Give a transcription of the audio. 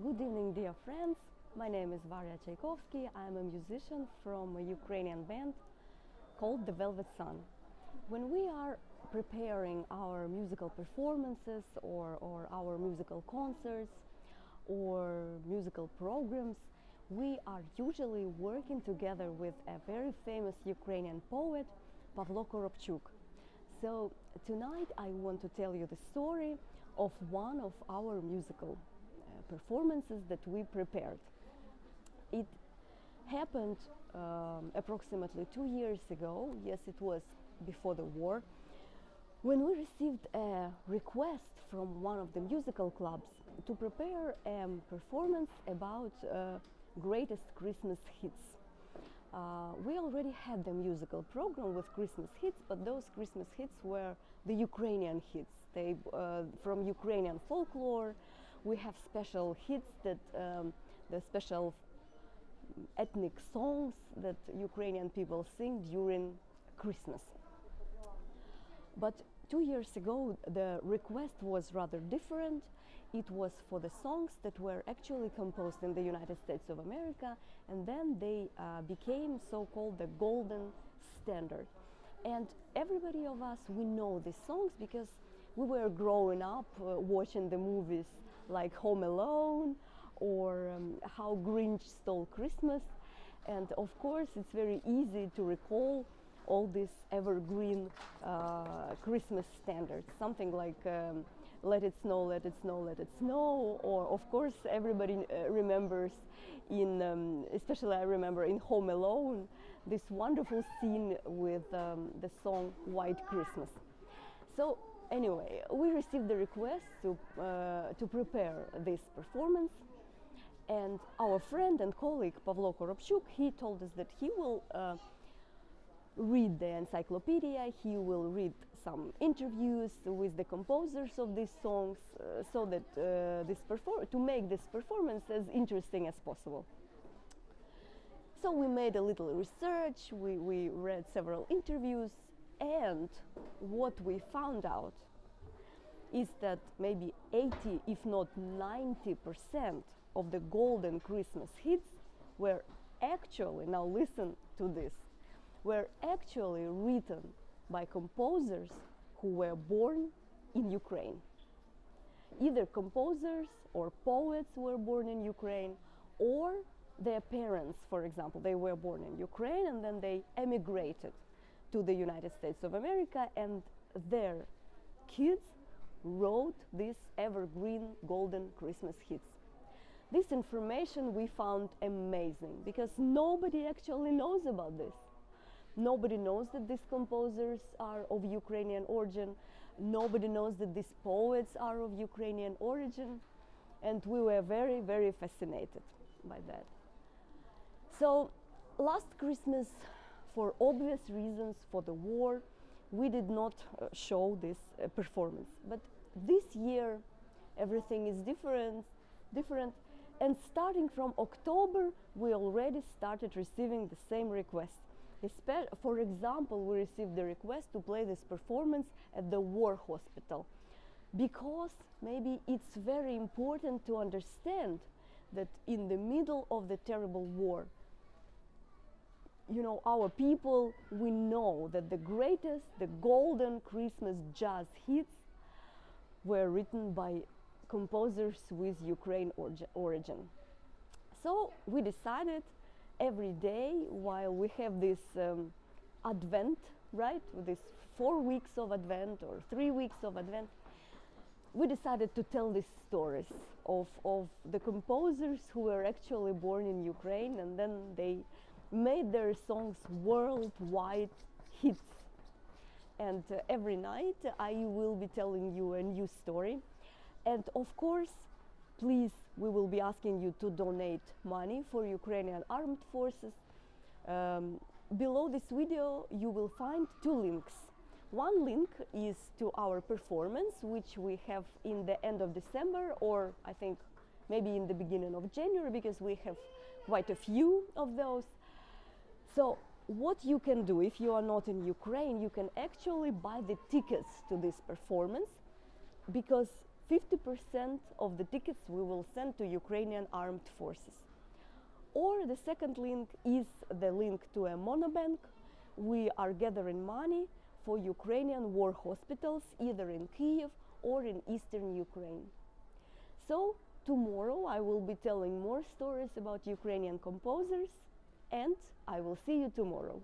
Good evening, dear friends. My name is Varya Tchaikovsky. I'm a musician from a Ukrainian band called The Velvet Sun. When we are preparing our musical performances or our musical concerts or musical programs, we are usually working together with a very famous Ukrainian poet, Pavlo Korobchuk. So tonight I want to tell you the story of one of our musical performances that we prepared. It happened approximately 2 years ago. Yes, it was before the war, when we received a request from one of the musical clubs to prepare a performance about greatest Christmas hits. We already had the musical program with Christmas hits, but those Christmas hits were the Ukrainian hits. They from Ukrainian folklore. We have special hits that the special ethnic songs that Ukrainian people sing during Christmas. But 2 years ago, the request was rather different. It was for the songs that were actually composed in the United States of America, and then they became so-called the golden standard. And everybody of us, we know these songs because we were growing up watching the movies like Home Alone or How Grinch Stole Christmas. And of course, it's very easy to recall all these evergreen Christmas standards, something like Let It Snow, Let It Snow, Let It Snow, or of course everybody remembers especially I remember in Home Alone, this wonderful scene with the song White Christmas. So anyway, we received the request to prepare this performance, and our friend and colleague Pavlo Korobchuk, he told us that he will read the encyclopedia, he will read some interviews with the composers of these songs, so that to make this performance as interesting as possible. So we made a little research, we read several interviews, and what we found out is that maybe 80, if not 90% of the golden Christmas hits were actually, now listen to this, were actually written by composers who were born in Ukraine. Either composers or poets were born in Ukraine, or their parents, for example, they were born in Ukraine and then they emigrated to the United States of America, and their kids wrote these evergreen golden Christmas hits. This information we found amazing because nobody actually knows about this. Nobody knows that these composers are of Ukrainian origin. Nobody knows that these poets are of Ukrainian origin. And we were very, very fascinated by that. So last Christmas, for obvious reasons, for the war, we did not show this performance. But this year, everything is different. And starting from October, we already started receiving the same requests. For example, we received the request to play this performance at the war hospital, because maybe it's very important to understand that in the middle of the terrible war, you know, our people, we know that the greatest, the golden Christmas jazz hits were written by composers with Ukraine origin. So we decided every day, while we have this Advent, right, this 4 weeks of Advent or 3 weeks of Advent, we decided to tell these stories of the composers who were actually born in Ukraine, and then they made their songs worldwide hits. And every night I will be telling you a new story. And of course, please, we will be asking you to donate money for Ukrainian armed forces. Below this video, you will find 2 links. One link is to our performance, which we have in the end of December, or I think maybe in the beginning of January, because we have quite a few of those. So what you can do if you are not in Ukraine, you can actually buy the tickets to this performance, because 50% of the tickets we will send to Ukrainian armed forces. Or the second link is the link to a monobank. We are gathering money for Ukrainian war hospitals, either in Kyiv or in eastern Ukraine. So tomorrow I will be telling more stories about Ukrainian composers, and I will see you tomorrow.